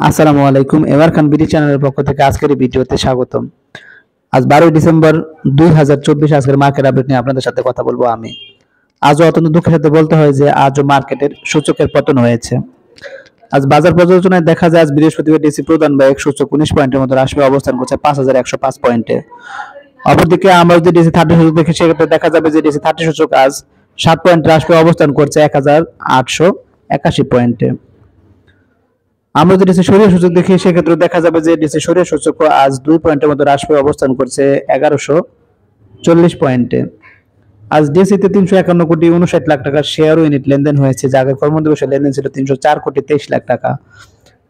আসসালামু আলাইকুম। এমআর খান বিডি চ্যানেলের পক্ষ থেকে আজকের এই ভিডিওতে স্বাগতম। আজ 12 ডিসেম্বর 2024 আজকের মার্কেট আপডেট নিয়ে আপনাদের সাথে কথা বলবো আমি। আজও অত্যন্ত দুঃখের সাথে বলতে হয় যে আজও মার্কেটের সূচকের পতন হয়েছে। আজ বাজার পর্যালোচনায় দেখা যায় আজ বৃহস্পতিবার ডিসি প্রধান বা এক সূচক 19 পয়েন্টের মতো হ্রাস পেয়ে অবস্থান করছে 5105 পয়েন্টে। অপরদিকে আমরা যদি ডিসি 30 সূচক দেখি সেক্ষেত্রে দেখা যাবে যে ডিসি 30 সূচক আজ 7 পয়েন্ট হ্রাস পেয়ে অবস্থান করছে 1881 পয়েন্টে। আমরা যদি ডিসি সরিয়ে সূচক দেখি সেক্ষেত্রে দেখা যাবে যে ডিসি সরিয়ে সূচক আজ 2 পয়েন্টের মতো হ্রাস পেয়ে অবস্থান করছে 1140 পয়েন্টে। আজ ডিসিতে 351 কোটি 59 লাখ টাকার শেয়ার ইউনিট লেনদেন হয়েছে, যা আগের কর্মদিবসে লেনদেন ছিল 304 কোটি 23 লাখ টাকা।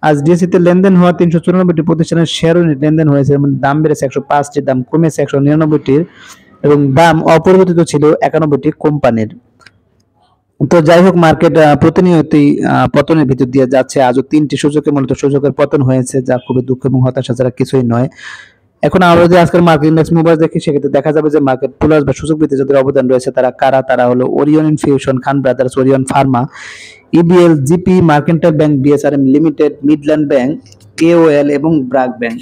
আজ ডিসিতে লেনদেন হওয়া 394টি প্রতিষ্ঠানের শেয়ার ইউনিট লেনদেন হয়েছে, এবং দাম বেড়েছে 105টির, দাম কমেছে 199টির, এবং দাম অপরিবর্তিত ছিল 91টি কোম্পানির। তো যাই হোক, মার্কেট প্রতিনিয়তই পতনের ভিতর দিয়ে যাচ্ছে। আজও 3টি সূচকে মূলত সূচকের পতন হয়েছে, যা খুবই দুঃখ এবং হতাশা ছাড়া কিছুই নয়। এখন আমরা যদি আজকের মার্কেট ইন্ডেক্স মুভার দেখি সেক্ষেত্রে দেখা যাবে যে মার্কেট প্লাস বা সূচক বৃদ্ধি যাদের অবদান রয়েছে তারা কারা, তারা হলো Orion Infusion, Khan brothers, Orion pharma, EBL, GP, mercantile bank, BSRM limited, Midland bank, AOL এবং ব্র্যাক ব্যাংক।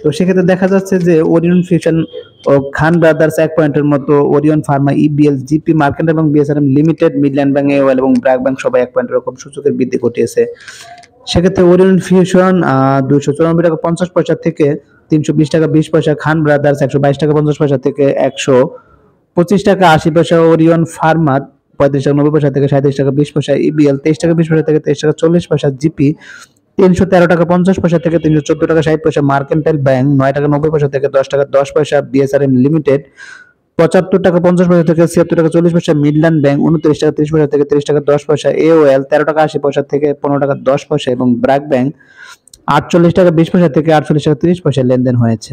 তো সেক্ষেত্রে দেখা যাচ্ছে যে ওরিয়ন ফিউশন ও খান ব্রাদার্স 1 পয়েন্টের মতো, Orion pharma, EBL, GP, mercantile এবং BSRM limited, Midland bank, AOL এবং ব্র্যাক ব্যাংক সবাই 1 পয়েন্টের রকম সূচকের বৃদ্ধি ঘটিয়েছে। সেক্ষেত্রে ওরিয়ন ফিউশন 294 টাকা 50 পয়সা থেকে 320 টাকা 20 পয়সা, খান ব্রাদার্স 122 টাকা 50 পয়সা থেকে 125 টাকা 80 পয়সা, ওরিয়ন ফার্মা 35 টাকা 90 পয়সা থেকে 37 টাকা 20 পয়সা, ইবিএল 23 টাকা 20 পয়সা থেকে 23 টাকা 40 পয়সা, জিপি 313 টাকা 50 পয়সা থেকে 314 টাকা 60 পয়সা, মার্কেন্টাইল ব্যাংক 9 টাকা 90 পয়সা থেকে 10 টাকা 10 পয়সা, বিএসআরএম লিমিটেড 75 টাকা 50 পয়সা থেকে 76 টাকা 40 পয়সা, মিডল্যান্ড ব্যাংক 29 টাকা 30 পয়সা থেকে 30 টাকা 10 পয়সা, এওএল 13 টাকা 80 পয়সা থেকে 15 টাকা 10 পয়সা এবং ব্র্যাক ব্যাংক 48 টাকা 20 পয়সা থেকে 48 টাকা 30 পয়সা লেনদেন হয়েছে।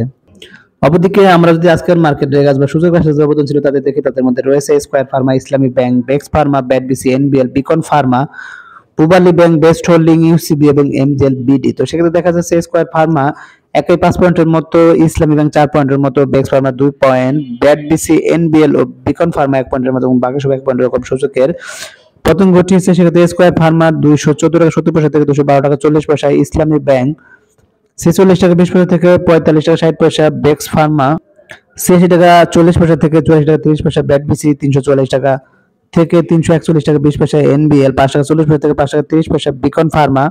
অপরদিকে আমরা যদি আজকের মার্কেট রেগাজ বা সূচক রাশি অবদান ছিল তাদের দেখি, তাদের মধ্যে রয়েছে স্কয়ার ফার্মা, ইসলামী ব্যাংক, বেক্স ফার্মা, ব্যাডবিসি, NBL, beacon pharma, Pubali bank, best holding, UCB এবং এমজেল বিডি। তো সেক্ষেত্রে দেখা যাচ্ছে স্কয়ার ফার্মা একই 5 পয়েন্টের মতো, ইসলামী ব্যাংক 4 পয়েন্টের মতো, বেক্স ফার্মা 2 পয়েন্ট, ব্যাডবিসি, এনবিএল ও বিকন ফার্মা 1 পয়েন্টের মতো এবং বাকি সব 1 পয়েন্টের রকম সূচকের পতন ঘটিয়েছে। সেক্ষেত্রে স্কয়ার ফার্মা 214 টাকা 70 পয়সা থেকে 212 টাকা 40 পয়সা, ইসলামী ব্যাংক 46 টাকা 20 পয়সা থেকে 45 টাকা 60 পয়সা, বেক্স ফার্মা 86 টাকা 40 পয়সা থেকে 84 টাকা 30 পয়সা, ব্যাডবিসি 344 টাকা থেকে 341 টাকা 20 পয়সা, এনবিএল 5 টাকা 40 পয়সা থেকে 5 টাকা 30 পয়সা, বিকন ফার্মা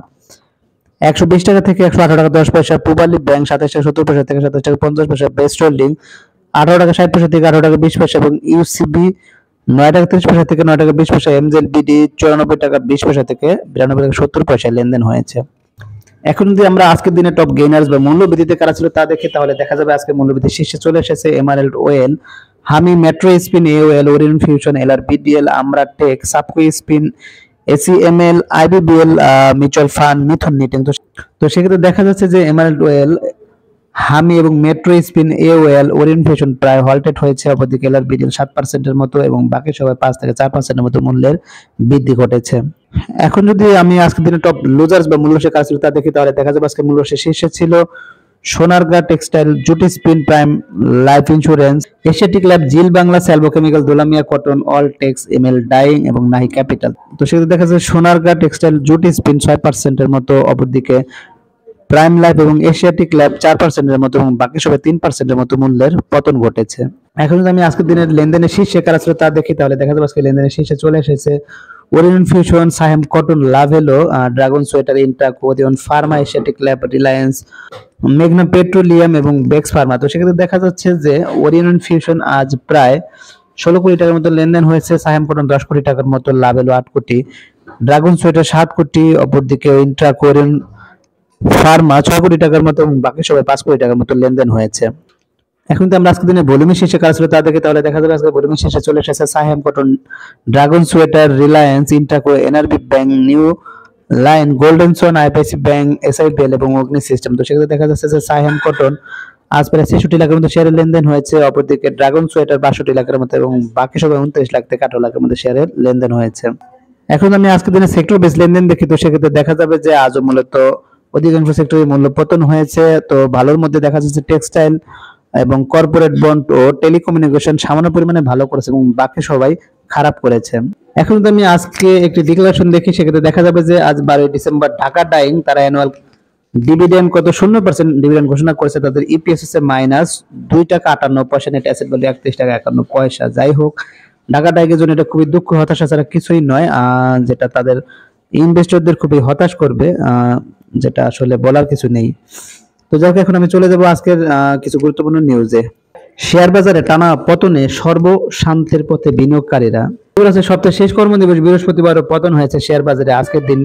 120 টাকা থেকে 118 টাকা 10 পয়সা, পূবালী ব্যাংক 27 টাকা 70 পয়সা থেকে 27 টাকা 50 পয়সা, বেস্ট হোল্ডিং 18 টাকা 60 পয়সা থেকে 18 টাকা 20 পয়সা এবং ইউসিবি 9 টাকা 30 পয়সা থেকে 9 টাকা 20 পয়সা, এমজেল বিডি 94 টাকা 20 পয়সা থেকে 92 টাকা 70 পয়সা লেনদেন হয়েছে। এখন যদি আমরা আজকের দিনে টপ গেইনার্স বা মূল্যবৃদ্ধিতে কারা ছিল তা দেখি, তাহলে দেখা যাবে আজকে মূল্যবৃদ্ধি শীর্ষে চলে এসেছে emerald oil, Hami, metro spin, AOL, Orion fusion, LR BDL, Amra tech, সাবকো spin, ACML, IBBL mutual fund, Mithun knitting. তো সেক্ষেত্রে দেখা যাচ্ছে যে এমারেল্ড ওয়েল, হামি এবং metro spin, AOL, Orion fusion প্রায় হল্টেড হয়েছে। অপরদিকে এলআর বিডিএল 7% মতো এবং বাকি সবাই 5 থেকে 4% মতো মূল্যের বৃদ্ধি ঘটেছে। এখন যদি আমি আজকের দিনে টপ লুজার্স বা মূল্যশেষ কাজ ছিল তা দেখি, তাহলে দেখা যাবে আজকে মূল্যশেষ শীর্ষে ছিল সোনারগাঁ টেক্সটাইল, জুটি spin, prime life insurance, Asiatic lab, zeal Bangla, Salvo chemical, Dulamia cotton, all tex, ML dyeing এবং নাহি ক্যাপিটাল। তো সেক্ষেত্রে দেখা যাচ্ছে সোনারগাঁ টেক্সটাইল, জুটি স্পিন 6% মতো, অপরদিকে প্রাইম লাইফ এবং এশিয়াটিক ল্যাব 4% মতো এবং বাকি সবাই 3% মতো মূল্যের পতন ঘটেছে। এখন যদি আমি আজকের দিনের লেনদেনের শীর্ষে কারা ছিল তা দেখি, তাহলে দেখা যাবে আজকে লেনদেনের শীর্ষে চলে এসেছে Orion fusion, Saiham cotton, Lovello, dragon sweater, ইন্টাক, Orion pharma, Asiatic lab, Reliance, মেঘনা পেট্রোলিয়াম এবং বেক্স ফার্মা। তো সেক্ষেত্রে দেখা যাচ্ছে যে ওরিয়ন ফিউশন আজ প্রায় 16 কোটি টাকার মতো লেনদেন হয়েছে, সাহেম কটন 10 কোটি টাকার মতো, লাভেলো 8 কোটি, ড্রাগন সোয়েটার 7 কোটি, অপরদিকে ইন্টাক, ওরিয়ন ফার্মা 6 কোটি টাকার মতো এবং বাকি সবাই 5 কোটি টাকার মতো লেনদেন হয়েছে। এখন তো আমরা আজকের দিনে ভলিউমের শীর্ষে কারা ছিল তা দেখি, তাহলে দেখা যাবে আজকে ভলিউমের শীর্ষে চলে এসেছে Saiham cotton, dragon sweater, Reliance, Intraco, NRB bank, new line, golden son, আইপিআইসি ব্যাংক, এসআইপিএল এবং অগ্নি সিস্টেম। তো সেক্ষেত্রে দেখা যাচ্ছে যে সাহেম কটন আজ প্রায় 66 লাখের মতো শেয়ারের লেনদেন হয়েছে, অপরদিকে ড্রাগন সোয়েটার 62 লাখের মতো এবং বাকি সবাই 29 লাখ থেকে 18 লাখের মধ্যে শেয়ারের লেনদেন হয়েছে। এখন আমি আজকের দিনে সেক্টর বেস লেনদেন দেখি, তো সেক্ষেত্রে দেখা যাবে যে আজও মূলত অধিকাংশ সেক্টরে মূল্য পতন হয়েছে। তো ভালোর মধ্যে দেখা যাচ্ছে টেক্সটাইল এবং কর্পোরেট বন্ড ও টেলিকমিউনিকেশন সামান্য পরিমাণে ভালো করেছে এবং বাকি সবাই খারাপ করেছে। এখন যদি আমি আজকে একটি ডিক্লারেশন দেখি, সেক্ষেত্রে দেখা যাবে যে আজ 12 ডিসেম্বর ঢাকা ডাইং তারা অ্যানুয়াল ডিভিডেন্ড কত 0% ডিভিডেন্ড ঘোষণা করেছে। তাদের ইপিএস হচ্ছে -2 টাকা 58 পয়সা, নেট অ্যাসেট ভ্যালু 31 টাকা 51 পয়সা। যাই হোক, ঢাকা ডাইকের জন্য এটা খুবই দুঃখ হতাশা ছাড়া কিছুই নয়, যেটা তাদের ইনভেস্টরদের খুবই হতাশ করবে, যেটা আসলে বলার কিছু নেই। তো যাই হোক, এখন আমি চলে যাব আজকের কিছু গুরুত্বপূর্ণ নিউজে। শেয়ার বাজারে টানা পতনে সর্বশান্তির পথে বিনিয়োগকারীরা। সপ্তাহের শেষ কর্মদিবস বৃহস্পতিবারও পতন হয়েছে শেয়ার বাজারে। আজকের দিন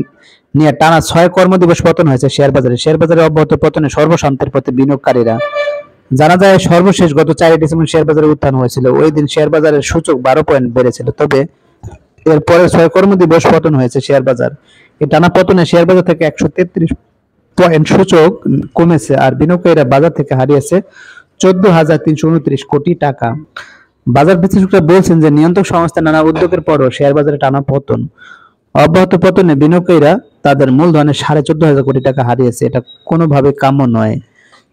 নিয়ে টানা 6 কর্মদিবস পতন হয়েছে শেয়ার বাজারে। শেয়ার বাজারে অব্যাহত পতনে সর্বশান্তির পথে বিনিয়োগকারীরা। জানা যায় সর্বশেষ গত 4 ডিসেম্বর শেয়ার বাজারে উত্থান হয়েছিল। ওই দিন শেয়ার বাজারের সূচক 12 পয়েন্ট বেড়েছিল, তবে এরপরে 6 কর্মদিবস পতন হয়েছে শেয়ার বাজার। এই টানা পতনে শেয়ার বাজার থেকে 133 পয়েন্ট সূচক কমেছে, আর বিনিয়োগকারীরা বাজার থেকে হারিয়েছে 14,329 কোটি টাকা। বাজার বিশ্লেষকরা বলছেন যে নিয়ন্ত্রক সংস্থার নানা উদ্যোগের পরও শেয়ার বাজারে টানা পতন। অব্যাহত পতনে বিনিয়োগকারীরা তাদের মূলধনের 14,500 কোটি টাকা হারিয়েছে। এটা কোনোভাবে কাম্য নয়।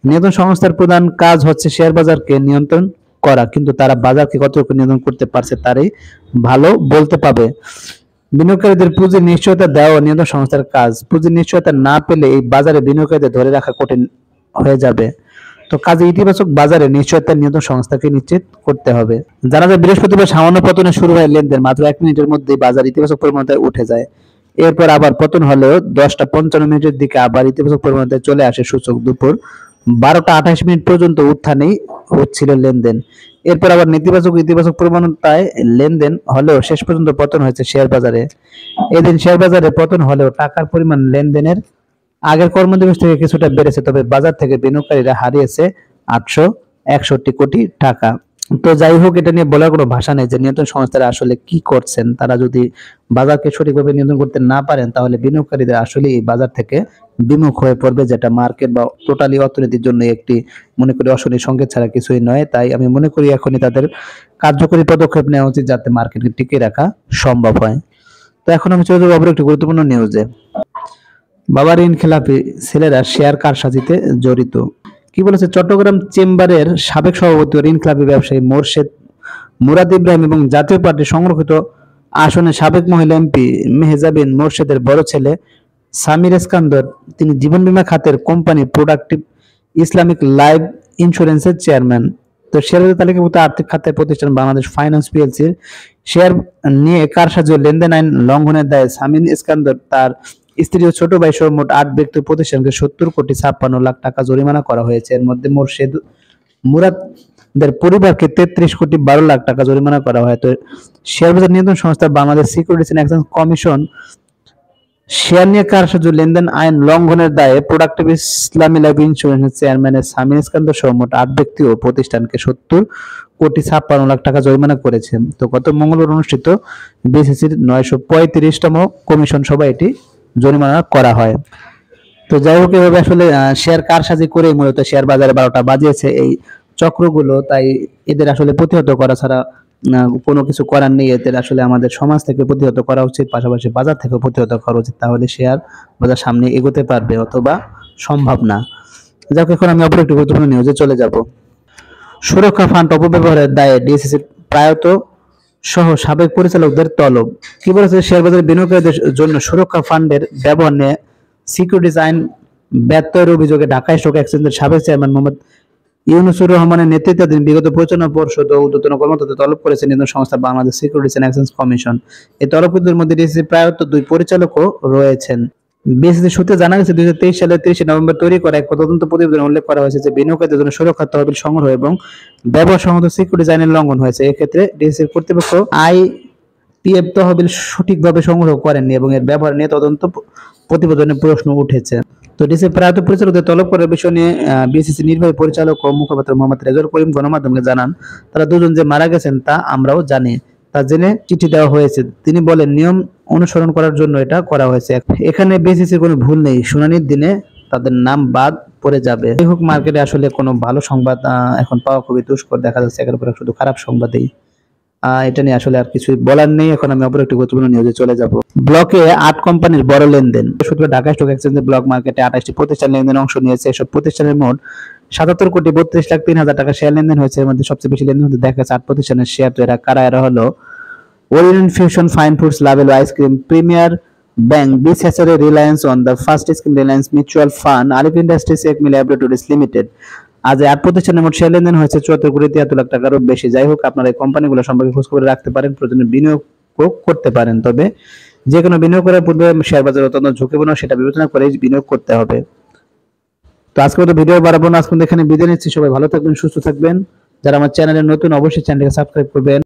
নিয়ন্ত্রণ সংস্থার প্রধান কাজ হচ্ছে শেয়ার বাজারকে নিয়ন্ত্রণ করা, কিন্তু তারা বাজারকে কতটুকু নিয়ন্ত্রণ করতে পারছে তারই ভালো বলতে পাবে। বিনিয়োগকারীদের পুঁজির নিশ্চয়তা দেওয়া নিয়ন্ত্রণ সংস্থার কাজ। পুঁজির নিশ্চয়তা না পেলে এই বাজারে বিনিয়োগকারীদের ধরে রাখা কঠিন হয়ে যাবে। তো কাজে ইতিবাচক বাজারে নিশ্চয়তা নিয়ন্ত্রণ সংস্থাকে নিশ্চিত করতে হবে। জানা যায় বৃহস্পতিবার সামান্য পতনে শুরু হয় লেনদেন। মাত্র 1 মিনিটের মধ্যে বাজার ইতিবাচক প্রবণতায় উঠে যায়। এরপর আবার পতন হলেও 10:55 দিকে আবার ইতিবাচক প্রবণতায় চলে আসে সূচক। দুপুর 12:28 পর্যন্ত উত্থানেই হচ্ছিল লেনদেন। এরপর আবার নেতিবাচক ইতিবাচক প্রবণতায় লেনদেন হলেও শেষ পর্যন্ত পতন হয়েছে শেয়ার বাজারে। এদিন শেয়ার বাজারে পতন হলেও টাকার পরিমাণ লেনদেনের আগের কর্মদিবস থেকে কিছুটা বেড়েছে, তবে বাজার থেকে বিনিয়োগকারীরা হারিয়েছে 861 কোটি টাকা। তো যাই হোক, এটা নিয়ে বলার কোনো ভাষা নেই যে নিয়ন্ত্রণ সংস্থারা আসলে কি করছেন। তারা যদি বাজারকে সঠিকভাবে নিয়ন্ত্রণ করতে না পারেন, তাহলে বিনিয়োগকারীদের আসলে এই বাজার থেকে বিমুখ হয়ে পড়বে, যেটা মার্কেট বা টোটালি অর্থনীতির জন্য একটি মনে করি অশনি সংকেত ছাড়া কিছুই নয়। তাই আমি মনে করি এখনই তাদের কার্যকরী পদক্ষেপ নেওয়া উচিত, যাতে মার্কেটকে টিকিয়ে রাখা সম্ভব হয়। তো এখন আমি চলে যাবো আবার একটি গুরুত্বপূর্ণ নিউজে। বাবা ঋণ খেলাপি ছেলেরা শেয়ার কারসাজিতে জড়িত। কি বলেছে চট্টগ্রাম চেম্বারের সাবেক সভাপতি ও ঋণ খেলাপি ব্যবসায়ী মুরাদ ইব্রাহিম এবং জাতীয় পার্টির সংরক্ষিত আসনের সাবেক মহিলা এমপি মেহজাবিন মোর্শেদের বড় ছেলে সামির ইস্কান্দর, তিনি জীবন বীমা খাতের কোম্পানি প্রোডাক্টিভ ইসলামিক লাইফ ইন্স্যুরেন্সের চেয়ারম্যান। তো শেয়ারবাজার তালিকাভুক্ত আর্থিক খাতের প্রতিষ্ঠান বাংলাদেশ ফাইন্যান্স পিএলসির শেয়ার নিয়ে কারসাজি ও লেনদেন আইন লঙ্ঘনের দায়ে সামির ইস্কান্দর, তার স্ত্রী ও ছোট ভাই সহ মোট 8 ব্যক্তি প্রতিষ্ঠানকে 70,56,00,000 টাকা জরিমানা করা হয়েছে। এর মধ্যে মুরাদের পরিবারকে 33,12,00,000 টাকা জরিমানা করা হয়। তো শেয়ারবাজার নিয়ন্ত্রণ সংস্থা Bangladesh securities and exchange commission share নিয়ে কারসাজি লেনদেন আইন লঙ্ঘনের দায়ে প্রোডাক্টিভ ইসলামী লাইফ ইন্স্যুরেন্সের চেয়ারম্যানের সামির ইস্কান্দর সহ মোট 8 ব্যক্তি ও প্রতিষ্ঠানকে 70,56,00,000 টাকা জরিমানা করেছে। তো গত মঙ্গলবার অনুষ্ঠিত বিসিসির 935তম কমিশন সভায় এটি জরিমানা করা হয়। তো যাই হোক, এভাবে আসলে শেয়ার কারসাজি করে মূলত শেয়ার বাজারে 12টা বাজিয়েছে এই চক্রগুলো। তাই এদের আসলে প্রতিহত করা ছাড়া কোনো কিছু করার নেই। এদের আসলে আমাদের সমাজ থেকে প্রতিহত করা উচিত, পাশাপাশি বাজার থেকে প্রতিহত করা উচিত, তাহলে শেয়ার বাজার সামনে এগোতে পারবে, অথবা সম্ভব না। যাক, এখন আমি অপর একটি গুরুত্বপূর্ণ নিউজে চলে যাব। সুরক্ষা ফান্ড অপব্যবহারের দায়ে ডিএসসিসির প্রয়াত সহ সাবেক পরিচালকদের তলব। কি বলেছে শেয়ার বাজারে বিনিয়োগকারীদের জন্য সুরক্ষা ফান্ডের ব্যবহার নিয়ে সিকিউরিটিজ আইন ব্যত্যয়ের অভিযোগে ঢাকা স্টক এক্সচেঞ্জের সাবেক চেয়ারম্যান মোহাম্মদ ইউনুসুর রহমানের নেতৃত্বাধীন বিগত পরিচালনা পর্ষদ ও ঊর্ধ্বতন কর্মকর্তাদের তলব করেছে নিয়ন্ত্রণ সংস্থা Bangladesh securities and exchange commission. এই তলবকৃতদের মধ্যে ডিএসসি প্রায়ত 2 পরিচালকও রয়েছেন। বিএসসি সূত্রে জানা গেছে 2023 সালের 30 নভেম্বর তৈরি করা এক তদন্ত প্রতিবেদনে উল্লেখ করা হয়েছে যে বিনিয়োগকারীদের জন্য সুরক্ষা তহবিল সংগ্রহ এবং ব্যবহার সংক্রান্ত সিকিউরিটিজ আইনের লঙ্ঘন হয়েছে। এক্ষেত্রে ডিএসসির কর্তৃপক্ষ আইপিএফ তহবিল সঠিকভাবে সংগ্রহ করেননি এবং এর ব্যবহার নিয়ে তদন্ত প্রতিবেদনে প্রশ্ন উঠেছে। তো ডিএসসি প্রায়ত পরিচালকদের তলব করার বিষয় নিয়ে বিএসসি নির্বাহী পরিচালক ও মুখপাত্র মোহাম্মদ রেজাউল করিম গণমাধ্যমকে জানান, তারা দুজন যে মারা গেছেন তা আমরাও জানি, তা জেনে চিঠি দেওয়া হয়েছে। তিনি বলেন, নিয়ম অনুসরণ করার জন্য এটা করা হয়েছে। এখানে বিএসসির কোনো ভুল নেই, শুনানির দিনে তাদের নাম বাদ পড়ে যাবে। যাই হোক, মার্কেটে আসলে কোনো ভালো সংবাদ এখন পাওয়া খুবই দুষ্কর, দেখা যাচ্ছে একের পর এক শুধু খারাপ সংবাদই। এটা নিয়ে আসলে আর কিছুই বলার নেই। এখন আমি অপর একটি গুরুত্বপূর্ণ নিউজে চলে যাব। ব্লকে 8 কোম্পানির বড় লেনদেন। বৃহস্পতিবার ঢাকা স্টক এক্সচেঞ্জের ব্লক মার্কেটে 28টি প্রতিষ্ঠান লেনদেনে অংশ নিয়েছে। এসব প্রতিষ্ঠানের মোট 77,32,03,000 টাকা শেয়ার লেনদেন হয়েছে। এর মধ্যে সবচেয়ে বেশি লেনদেন হতে দেখা গেছে 8 প্রতিষ্ঠানের শেয়ার। তো এরা কারা? এরা হলো Orient fusion, fine foods, level ice cream, premier Bank BCSR reliance on the first scheme Reliance Mutual Fund Alif Industries 1 milli laboratories limited. আজ এই 8 প্রতিষ্ঠানের মোট শেয়ার লেনদেন হয়েছে 74,73 লাখ টাকারও বেশি। যাই হোক, আপনারা এই কোম্পানিগুলো সম্পর্কে খোঁজ খবর রাখতে পারেন, প্রয়োজনে বিনিয়োগ করতে পারেন। তবে যে কোনো বিনিয়োগ করার পূর্বে শেয়ার বাজার অত্যন্ত ঝুঁকিপূর্ণ, সেটা বিবেচনা করে বিনিয়োগ করতে হবে। তো আজকে মতো ভিডিও বাড়াবো না, আজকে এখানে বিদায় নিচ্ছি। সবাই ভালো থাকবেন, সুস্থ থাকবেন। যারা আমার চ্যানেলে নতুন, অবশ্যই চ্যানেলকে সাবস্ক্রাইব করবেন।